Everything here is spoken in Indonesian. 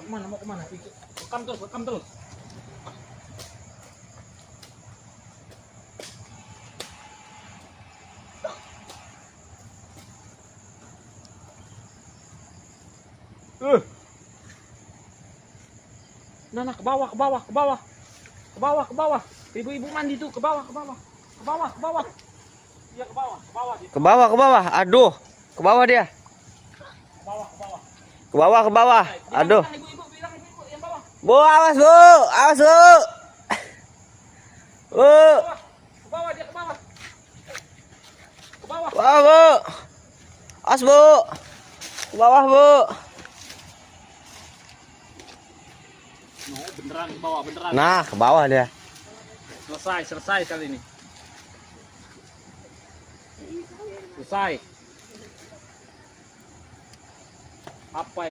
kemana? Mau kemana? Rekam terus, rekam terus. Nah, ke bawah, ke bawah, ke bawah. Ke bawah, ke bawah. Ibu-ibu mandi tuh, ke bawah, ke bawah. Ke bawah, ke bawah. Iya, ke bawah, ke bawah dia. Ke bawah, ke bawah. Aduh. Ke bawah dia. Ke bawah, ke bawah. Ke bawah, ke bawah. Aduh. Bilang ibu-ibu yang bawah. Bu, awas, Bu. Awas, Bu. Bu. Ke bawah dia, ke bawah. Ke bawah. Ke bawah, Bu. Awas, Bu. Ke bawah, Bu. No, beneran ke bawah, beneran. Nah, ke bawah dia. Selesai, selesai kali ini. Selesai. Apa